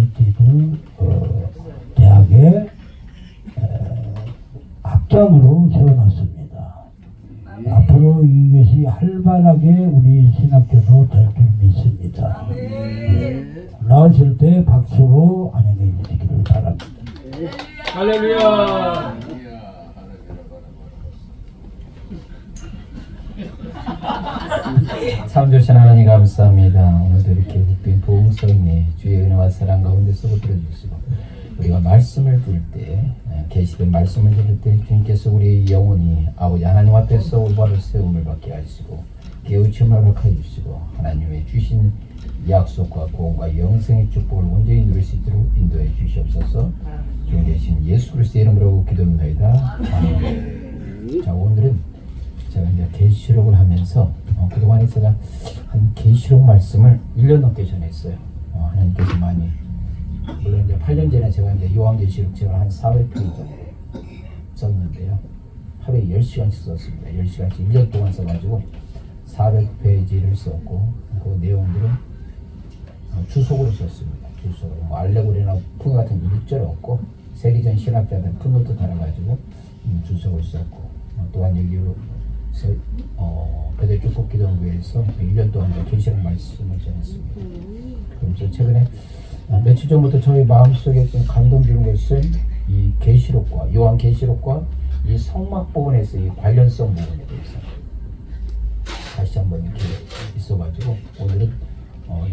MIT 대학의 학장으로 세워놨습니다. 앞으로 이것이 활발하게 우리 신학교도 될 줄 믿습니다. 나오실 때 박수로 안녕히 계시기를 바랍니다. 할렐루야. 참 좋으신 하나님 감사합니다. 오늘도 이렇게 묵빈 보응성에 주의 은혜와 사랑 가운데 쓰고 들어주시고 우리가 말씀을 들을 때 계시된 말씀을 들을 때 주님께서 우리 영혼이 아버지 하나님 앞에서 올바른 세움을 받게 하시고 깨우침을 허락해 주시고 하나님의 주신 약속과 구원과 영생의 축복을 온전히 누릴 수 있도록 인도해 주시옵소서. 주님 계신 예수 그리스도의 이름으로 기도합니다. 아멘. 자, 오늘은 제가 이제 계시록을 하면서 그동안에 제가 한 계시록 말씀을 1년 넘게 전했어요. 하나님께서 많이 물론 이제 8년 전에 제가 이제 요한계시록 제가 한 400페이지 썼는데요. 하루에 10시간씩 썼습니다. 10시간씩 1년 동안 써가지고 400페이지를 썼고 그 내용들은 주석으로 썼습니다. 주석으로 뭐 알레고리나 풍요 같은 일절 없고 세리전 신학자들 풋노트 달아가지고 주석을 썼고 또한 여기로 베델 축복 기도회에서 1년 동안 계시록 말씀을 전했습니다. 그래서 최근에 며칠 전부터 저희 마음속에 좀 감동 주는 것은 이 계시록과 요한 계시록과 이 성막 부분에서 이 관련성 부분에 대해서 다시 한번 이렇게 있어가지고 오늘은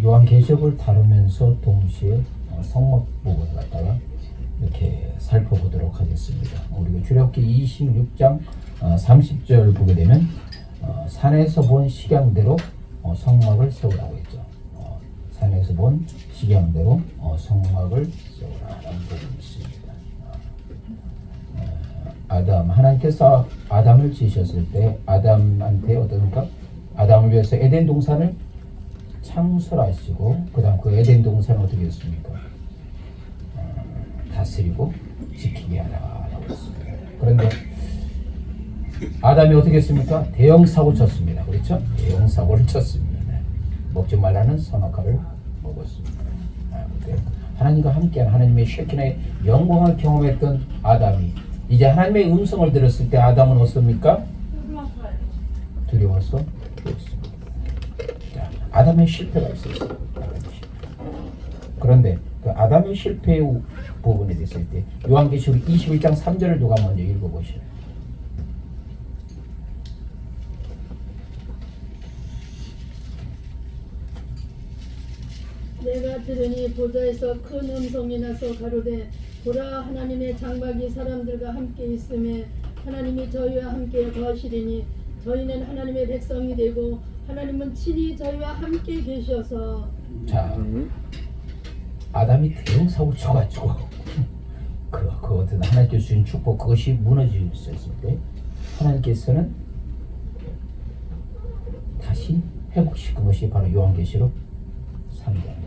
요한 계시록을 다루면서 동시에 성막 부분을 갖다가 이렇게 살펴보도록 하겠습니다. 우리가 출애굽기 26장 30절 보게 되면 산에서 본 식양대로 성막을 세우라고 했죠. 산에서 본 식양대로 성막을 세우라라는 부분이 있습니다. 하나님께서 아담을 지으셨을 때 아담한테 어떻습니까? 아담을 위해서 에덴 동산을 창설하시고 그다음 그 에덴 동산을 어떻게 했습니까? 다스리고 지키게 하라라고 했습니다. 그런데 아담이 어떻게 했습니까? 대형 사고 쳤습니다. 그렇죠? 대형 사고를 쳤습니다. 먹지 말라는 선악과를 먹었습니다. 하나님과 함께한 하나님의 쉐kin의 영광을 경험했던 아담이 이제 하나님의 음성을 들었을 때 아담은 어떻습니까? 두려워서 그랬습니다. 자, 아담의 실패가 있었어요. 그런데 그 아담의 실패의 부분에 됐을 때 요한계시록 21장 3절을 누가 먼저 읽어보시죠. 내가 들으니 보좌에서 큰 음성이 나서 가로되 보라 하나님의 장막이 사람들과 함께 있음에 하나님이 저희와 함께 거하시리니 저희는 하나님의 백성이 되고 하나님은 친히 저희와 함께 계셔서. 자, 아담이 대형 사고 쳐가지고 그 어떤 하나님께 주신 축복 그것이 무너졌을 때 하나님께서는 다시 회복시킨 것이 바로 요한계시록 3장입니다.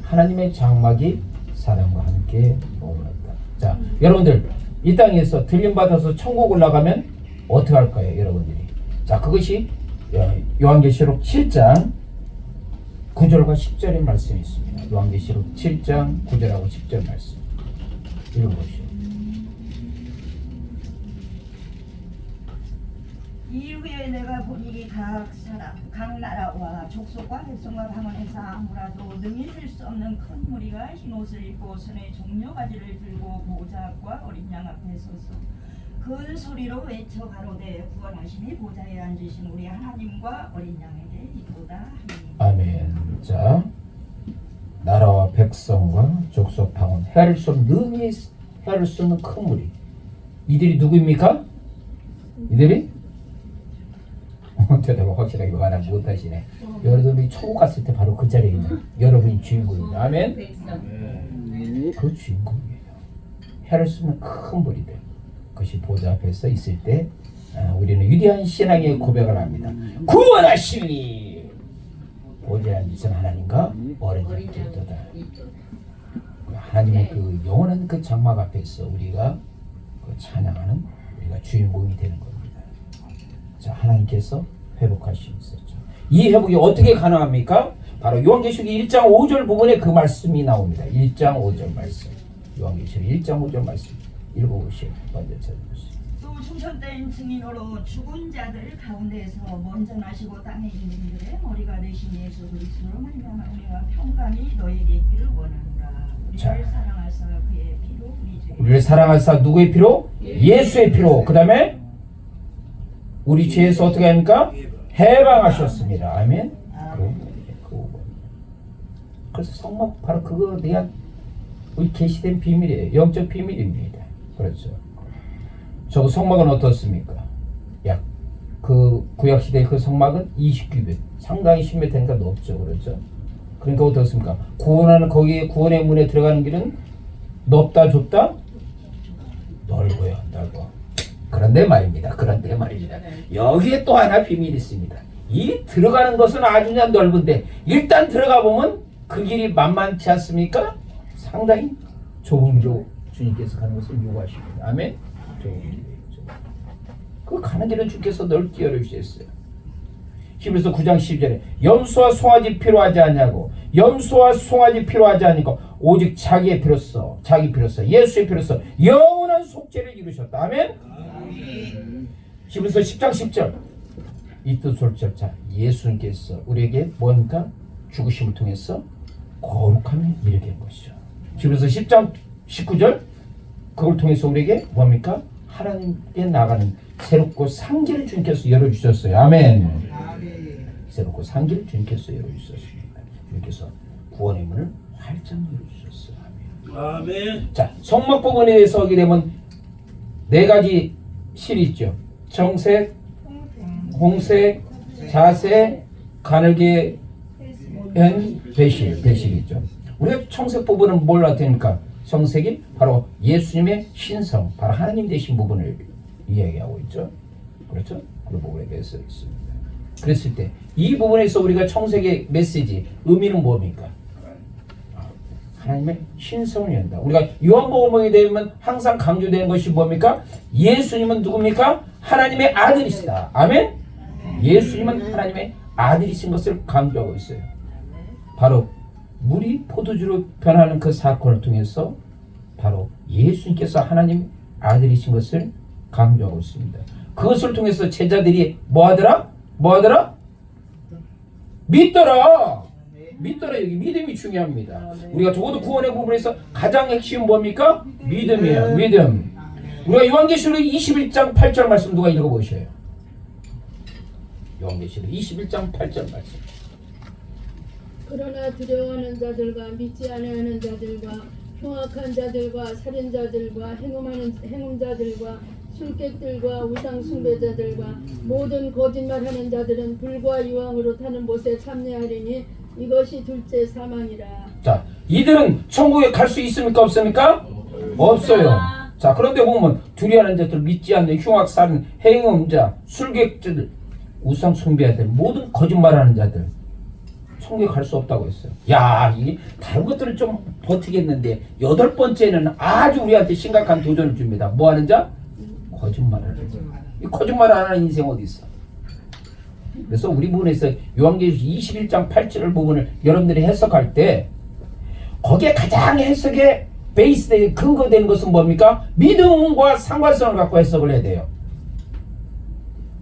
하나님의 장막이 사람과 함께 머물렀다. 자, 여러분들 이 땅에서 들림받아서 천국 올라가면 어떻게 할 거예요, 여러분들이? 자, 그것이 요한계시록 7장 9절과 10절의 말씀이 있습니다. 요한계시록 7장 9절하고 10절 말씀 읽어보시오. 이후에 내가 보니 각 사람, 각 나라와 족속과 백성과 방언에서 아무라도 능히 들 수 없는 큰 무리가 흰 옷을 입고 손에 종려가지를 들고 보좌 앞과 어린 양 앞에 서서 큰 소리로 외쳐 가로되 구원하심이 보좌에 앉으신 우리 하나님과 어린 양에게 이도다 하니. 아멘. 자, 나라와 백성과 족속 방언 헤아릴 수 없는 능히 헤아릴 수 없는 큰 무리 이들이 누구입니까? 이들이? 대답을 확실하게 말을 못하시네. 여러분이 천국 갔을 때 바로 그 자리에 있는 여러분이 주인공입니다. 아멘. 그 주인공이에요. 헤아릴 수 없는 큰 무리들. 그것이 보좌 앞에서 있을 때 우리는 위대한 신앙의 고백을 합니다. 구원하시니 보좌에 앉으신 하나님과 어린 양께 있도다. 하나님의 그 영원한 그 장막 앞에서 우리가 그 찬양하는 우리가 주인공이 되는 겁니다. 자, 하나님께서 회복할 수 있었죠. 이 회복이 어떻게 가능합니까? 바로 요한계시록 1장 5절 부분에 그 말씀이 나옵니다. 1장 5절 말씀. 요한계시록 1장 5절 말씀 읽어보시오. 먼저 찾아보시오. 또 충천된 증인으로 죽은 자들 가운데서 먼저 나시고 땅에 있는 이들의 머리가 되신 예수 그리스도로 말미암아 우리가 평강이 너에게 있기를 원하노라. 자. 우리를 사랑하사 그의 피로 우리 죄 우리를 사랑하사 누구의 피로? 예수의 피로. 그 다음에 우리 죄에서 어떻게 합니까? 해방하셨습니다. 아멘. 그래서 성막 바로 그거 대한 우리 계시된 비밀이에요. 영적 비밀입니다. 그렇죠. 저 성막은 어떻습니까? 약 그 구약 시대 그 성막은 20규빗, 상당히 10m니까 높죠. 그렇죠. 그러니까 어떻습니까? 구원하는 거기에 구원의 문에 들어가는 길은 높다 좁다 넓어야 한다고. 그런데 말입니다. 여기에 또 하나 비밀이 있습니다. 이 들어가는 것은 아주 그냥 넓은데 일단 들어가 보면 그 길이 만만치 않습니까? 상당히 좁은 길로 주님께서 가는 것을 요구하십니다. 아멘. 좁은 길이에요. 그 가는 길은 주께서 넓게 열어주셨어요. 히브리서 9장 10절에 염소와 송아지 필요하지 않냐고. 염소와 송아지 필요하지 않으니까 오직 자기 피로써 예수의 피로써 영원한 속죄를 이루셨다. 아멘. 히브리서 10장 10절 이 뜻을 자 예수님께서 우리에게 뭔가 죽으심을 통해서 거룩함을 이르게 한 것이죠. 히브리서 10장 19절 그걸 통해서 우리에게 뭡니까? 하나님께 나가는 새롭고 상기를 주님께서 열어주셨어요. 아멘. 새롭고 상기를 주님께서 열어주셨습니다. 주님께서 구원의 문을 활짝 열어주셨어요. 아멘. 자, 성막 부분에 대해서 하게 되면 네 가지 실이 있죠. 정색, 홍색, 자색, 가늘게 한 배실이 있죠. 우리가 청색 부분은 뭘 나타냅니까? 정색이 바로 예수님의 신성, 바로 하나님 되신 부분을 이야기하고 있죠. 그렇죠? 그 부분에 대해서 있습니다. 그랬을 때 이 부분에서 우리가 청색의 메시지, 의미는 뭡니까? 하나님의 신성을 연다. 우리가 요한복음에 되면 항상 강조되는 것이 뭡니까? 예수님은 누굽니까? 하나님의 아들이시다. 아멘? 예수님은 하나님의 아들이신 것을 강조하고 있어요. 바로 물이 포도주로 변하는 그 사건을 통해서 바로 예수님께서 하나님 아들이신 것을 강조하고 있습니다. 그것을 통해서 제자들이 뭐하더라? 믿더라. 여기 믿음이 중요합니다. 우리가 적어도 구원의 부분에서 가장 핵심은 뭡니까? 믿음이에요. 믿음. 우리가 요한계시록 21장 8절 말씀 누가 읽어보셔요? 요한계시록 21장 8절 말씀. 그러나 두려워하는 자들과 믿지 아니하는 자들과 흉악한 자들과 살인자들과 행음자들과 술객들과 우상 숭배자들과 모든 거짓말하는 자들은 불과 유황으로 타는 못에 참여하리니 이것이 둘째 사망이라. 자, 이들은 천국에 갈 수 있습니까? 없습니까? 없어요. 자, 그런데 보면 두려워하는 자들, 믿지 않는 흉악, 살인, 행음자, 술객들, 우상 숭배자들, 모든 거짓말하는 자들 천국에 갈 수 없다고 했어요. 야, 이 다른 것들은 좀 버티겠는데 8번째는 아주 우리한테 심각한 도전을 줍니다. 뭐 하는 자? 거짓말하는 자. 이 거짓말 안 하는 인생 어디 있어? 그래서 우리 부분에서 요한계시록 21장 8절 부분을 여러분들이 해석할 때 거기에 가장 해석의 베이스에 근거되는 것은 뭡니까? 믿음과 상관성을 갖고 해석을 해야 돼요.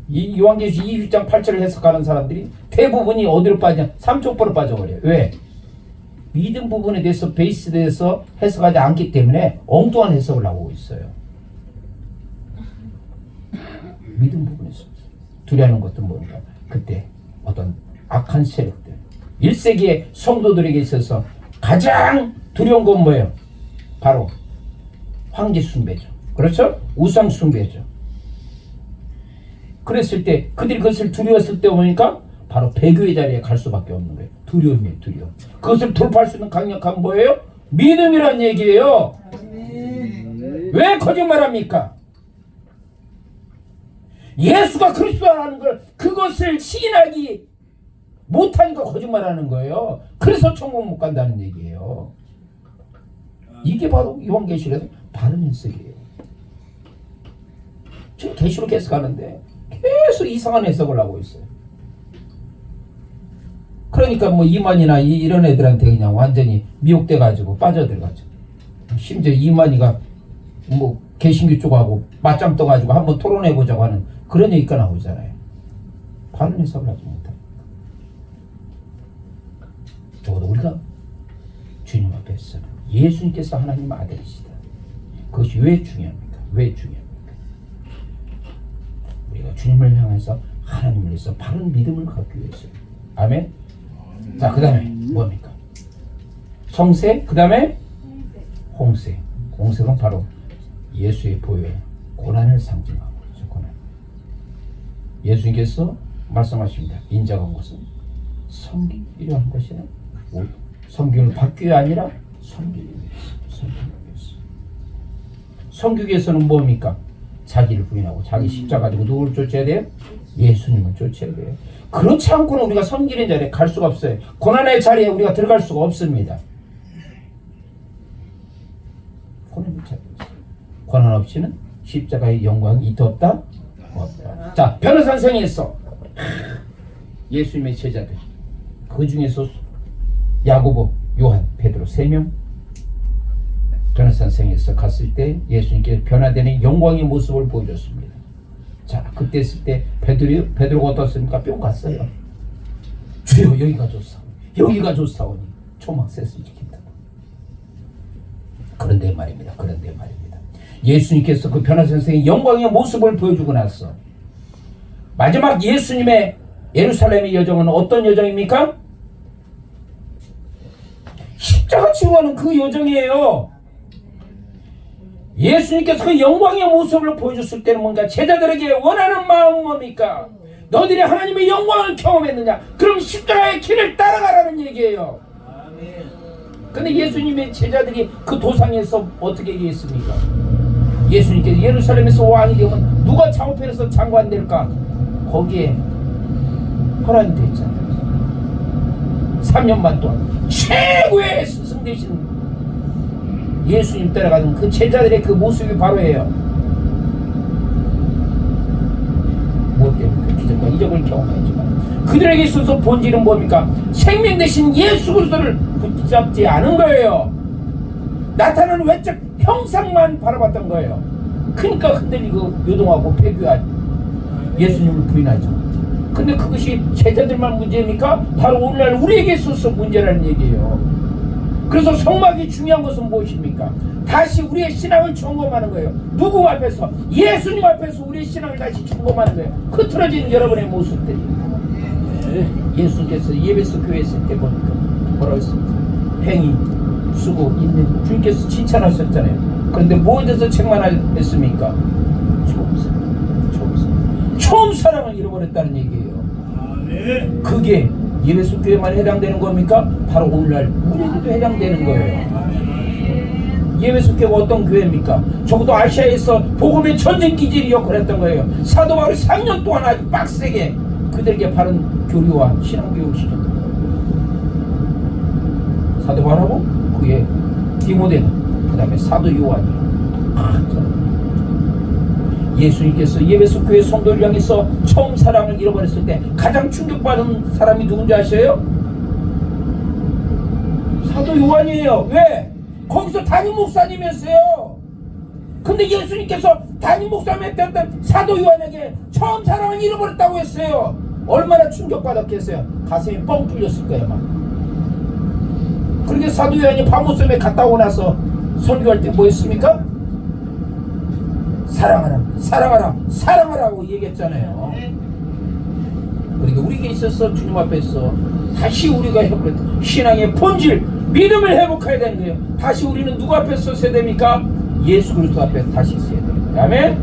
이 요한계시록 21장 8절을 해석하는 사람들이 대부분이 어디로 빠지냐? 삼초포로 빠져버려요. 왜? 믿음 부분에 대해서 베이스에 대해서 해석하지 않기 때문에 엉뚱한 해석을 하고 있어요. 믿음 부분에서 두려워하는 것도 뭡니까? 그때 어떤 악한 세력들 1세기의 성도들에게 있어서 가장 두려운 건 뭐예요? 바로 황제 숭배죠. 그렇죠? 우상 숭배죠. 그랬을 때 그들이 그것을 두려웠을 때 보니까 바로 배교의 자리에 갈 수밖에 없는 거예요. 두려움이에요. 두려움. 그것을 돌파할 수 있는 강력한 뭐예요? 믿음이란 얘기예요. 왜 거짓말합니까? 예수가 그리스도라는 걸 그것을 시인하기 못하니까 거짓말하는 거예요. 그래서 천국 못 간다는 얘기예요. 이게 바로 요한계시록의 바른 해석이에요. 지금 계시록 해석하는데 계속 이상한 해석을 하고 있어요. 그러니까 뭐 이만희나 이런 애들한테 그냥 완전히 미혹돼 가지고 빠져들어가죠. 심지어 이만희가 뭐 개신교 쪽하고 맞짱 떠가지고 한번 토론해 보자고 하는 그런 얘기가 나오잖아요. 바른 해석을 하지 못합니다. 적어도 우리가 주님 앞에서 예수님께서 하나님 아들이시다. 그것이 왜 중요합니까? 왜 중요합니까? 우리가 주님을 향해서 하나님을 위해서 바른 믿음을 갖기 위해서. 아멘. 자, 그 다음에 뭡니까? 성세, 그 다음에 홍세. 홍색은 바로 예수의 보혈, 고난을 상징하고 있죠. 고난. 예수님께서 말씀하십니다. 인자가 온 것은 섬기기 필요한 것이라. 섬김을 받기 위해 아니라 섬기기 위해서. 섬기기 위해서는 뭡니까? 자기를 부인하고 자기 십자가 가지고 누구를 쫓아야 돼요? 예수님을 쫓아야 돼요. 그렇지 않고는 우리가 섬기는 자리에 갈 수가 없어요. 고난의 자리에 우리가 들어갈 수가 없습니다. 고난 없이는 십자가의 영광이 있다 없다? 없다. 자, 변호사 선생님에서 예수님의 제자들 그 중에서 야고보, 요한, 베드로 3명 변호사 선생님에서 갔을 때 예수님께 변화되는 영광의 모습을 보여줬습니다. 자, 그때 했을 때 베드로가 어떻습니까? 뿅 갔어요. 주여, 여기가 좋사오니, 여기가 좋사오니 초막새서 일으킨다. 그런데 말입니다. 예수님께서 그 변호사 선생의 영광의 모습을 보여주고 나서 마지막 예수님의 예루살렘의 여정은 어떤 여정입니까? 십자가 지고 가는 그 여정이에요. 예수님께서 그 영광의 모습을 보여줬을 때는 뭔가 제자들에게 원하는 마음은 뭡니까? 너희들이 하나님의 영광을 경험했느냐? 그럼 십자가의 길을 따라가라는 얘기예요. 근데 예수님의 제자들이 그 도상에서 어떻게 얘기했습니까? 예수님께서 예루살렘에서 왕이 되면 누가 좌우편에서 장관 될까? 거기에 허락이 됐잖아요. 3년만 동안 최고의 스승 되신 예수님 따라가는 그 제자들의 그 모습이 바로예요. 무엇 때문에 기적과 이적을 경험했지만 그들에게 있어서 본질은 뭡니까? 생명 대신 예수 그리스도를 붙잡지 않은 거예요. 나타나는 외적 형상만 바라봤던 거예요. 그러니까 흔들리고 요동하고 폐교하고 예수님을 부인하죠. 근데 그것이 제자들만 문제입니까? 바로 오늘날 우리에게 있어서 문제라는 얘기예요. 그래서 성막이 중요한 것은 무엇입니까? 다시 우리의 신앙을 점검하는 거예요. 누구 앞에서? 예수님 앞에서 우리의 신앙을 다시 점검하는 거예요. 흐트러진 여러분의 모습들이. 예수님께서 예배소 교회 있을 때 보니까 뭐라고 했습니까? 행위, 수고, 인내. 주님께서 칭찬하셨잖아요. 그런데 무엇에 대해서 책망했습니까? 처음 사랑을 잃어버렸다는 얘기예요. 그게 예배소 교회만 해당되는 겁니까? 바로 오늘날 우리에게도 해당되는 거예요. 예배소 교회가 어떤 교회입니까? 적어도 아시아에서 복음의 전쟁기지를 역할했던 거예요. 사도 바울이 3년 동안 아주 빡세게 그들에게 바른 교류와 신앙교육을 시켰던 거예요. 사도 바울하고 그의 디모데는 그 다음에 사도 요한이 예수님께서 예배소 교회 성도를 향해서 처음 사랑을 잃어버렸을 때 가장 충격받은 사람이 누군지 아셔요? 사도 요한이에요. 왜? 거기서 담임 목사님이었어요. 근데 예수님께서 담임 목사님이었던 사도 요한에게 처음 사랑을 잃어버렸다고 했어요. 얼마나 충격받았겠어요. 가슴이 뻥 뚫렸을 거예요. 막. 그렇게 사도 요한이 바모섬에 갔다 오고 나서 설교할 때 뭐 했습니까? 사랑하라, 사랑하라, 사랑하라고 얘기했잖아요. 그러니까 우리에게 있어서 주님 앞에서 다시 우리가 회복했던 신앙의 본질, 믿음을 회복해야 되는 거예요. 다시 우리는 누구 앞에서 서야 됩니까? 예수 그리스도 앞에서 다시 서야 되는 거예요. 아멘?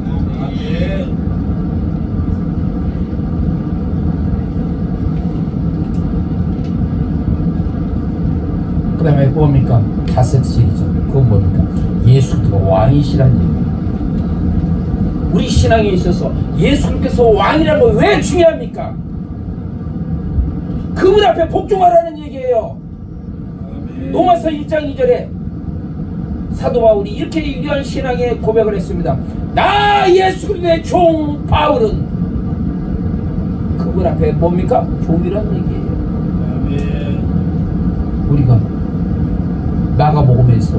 그 다음에 뭡니까? 다섯 시리즈. 그건 뭡니까? 예수 그리스도가 왕이시란 얘기예요. 우리 신앙에 있어서 예수님께서 왕이라는 건 왜 중요합니까? 그분 앞에 복종하라는 얘기예요. 로마서 1장 2절에 사도 바울이 이렇게 위대한 신앙의 고백을 했습니다. 나 예수 그리스도의 종 바울은 그분 앞에 뭡니까? 종이라는 얘기예요. 우리가 마가복음에서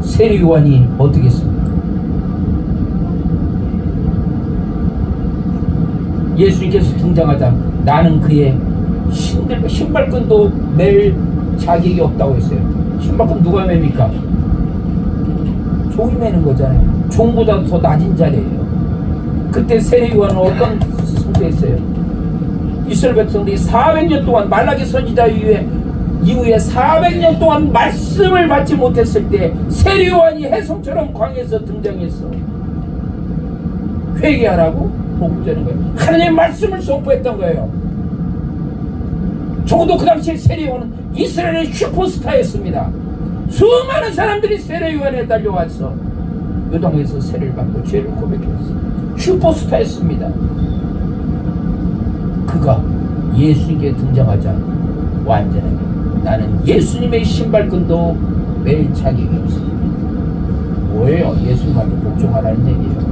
세례요한이 어떻게 했습니까? 예수님께서 등장하자 나는 그의 신발끈도 맬 자격이 없다고 했어요. 신발끈 누가 맵니까? 종이 매는 거잖아요. 종보다 더 낮은 자리예요. 그때 세례요한은 어떤 선택했어요? 이스라엘 백성들이 400년 동안 말라기 선지자 이후에 400년 동안 말씀을 받지 못했을 때 세례요한이 혜성처럼 광야에서 등장했어. 회개하라고 복음 전한 거예요. 하나님의 말씀을 선포했던 거예요. 적어도 그 당시에 세례요한은 이스라엘의 슈퍼스타였습니다. 수많은 사람들이 세례요한에 달려와서 요단강에서 세례를 받고 죄를 고백했어요. 슈퍼스타였습니다. 그가 예수님께 등장하자 완전하게 나는 예수님의 신발끈도 맬 자격이 없습니다. 뭐예요? 예수님한테 복종하라는 얘기예요.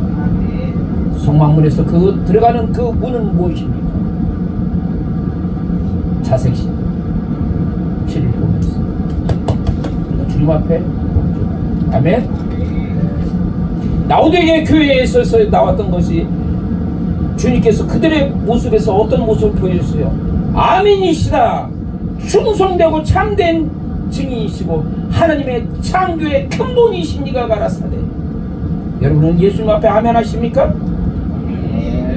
성막문에서 그 들어가는 그 문은 무엇입니까? 자색신 피를 보면서 주님 앞에 복종. 아멘. 라오디게 교회에 있어서 나왔던 것이 주님께서 그들의 모습에서 어떤 모습을 보여주세요? 아멘이시다. 충성되고 참된 증인이시고 하나님의 창조의 근본이십니까? 가라사대. 여러분은 예수님 앞에 아멘 하십니까?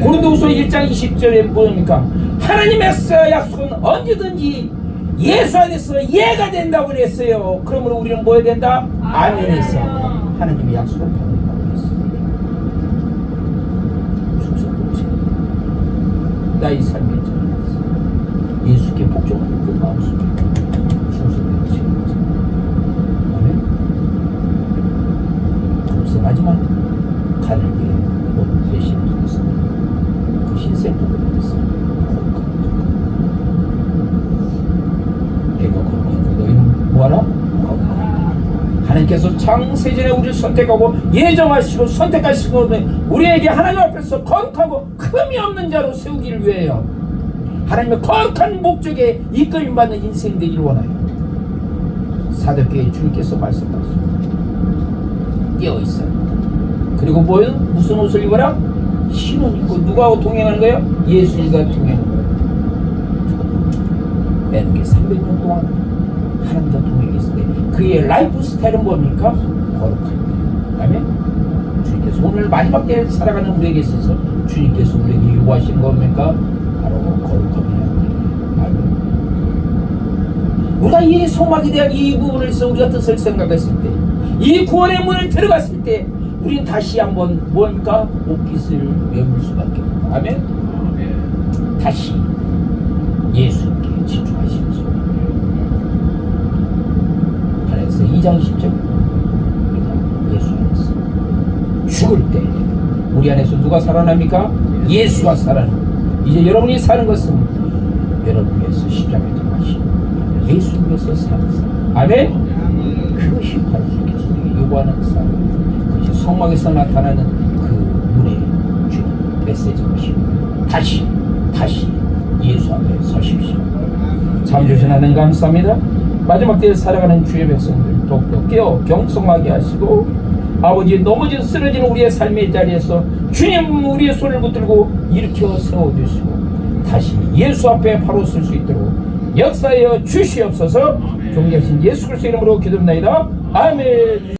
고린도후서 1장 20절에 뭐입니까? 하나님의 약속은 언제든지 예수 안에서 예가 된다고 그랬어요. 그러므로 우리는 뭐 해야 된다? 아멘에서 하나님의 약속을 받는다고 했습니다. 나의 삶의 자리에서 예수께 복종하는 그 마음속에 충성되는 책임자. 아멘. 그래서 마지막 간을 위해 모든 배신을 통해서 그 흰색 부분을 위해서 거룩한 내가 거룩한 너희는 뭐하라? 하나님께서 창세전에 우리를 선택하고 예정하시고 선택하시고 우리에게 하나님 앞에서 거룩하고 흠이 없는 자로 세우기를 위하여 하나님의 거룩한 목적에 이끌림받는 인생 되기를 원하여 사도교회 주님께서 말씀하셨습니다. 깨어있어요. 그리고 뭐예요? 무슨 옷을 입어라? 흰 옷 입고 누가 동행하는 거예요? 예수님과 동행하는 거예요. 매는 게 300년 동안 하나님과 동행했을 때 그의 라이프 스타일은 뭡니까? 거룩합니다. 아멘. 주님께서 오늘 마지막 때에 살아가는 우리에게 있어서 주님께서 우리에게 요구하시는 겁니까? 바로 거룩함이야. 아멘. 우리가 이 성막에 대한 이 부분에서 우리가 뜻을 생각했을 때, 이 구원의 문을 들어갔을 때, 우리는 다시 한번 뭡니까? 옷깃을 메울 수밖에 없다. 아멘. 다시 예수님께 집중하시면서. 그래서 2장 10절 우리가 예수 안에서 죽을 때 우리 안에서 누가 살아납니까? 예수가 살아납니다. 이제 여러분이 사는 것은 여러분 위해서 십자가에 들어가시고 예수님께서 사는 삶. 아멘. 그것이 바로 주께서 요구하는 삶. 그것이 성막에서 나타나는 그 문에 주는 메시지 것이고 다시 예수 앞에 서십시오. 참 주신 하나님 감사합니다. 마지막 때에 살아가는 주의 백성들 독도 깨어 경성하게 하시고 아버지 넘어진 쓰러진 우리의 삶의 자리에서 주님 우리의 손을 붙들고 일으켜 세워주시고 다시 예수 앞에 바로 설 수 있도록 역사하여 주시옵소서. 존귀하신 예수 그리스도 이름으로 기도합니다. 아멘.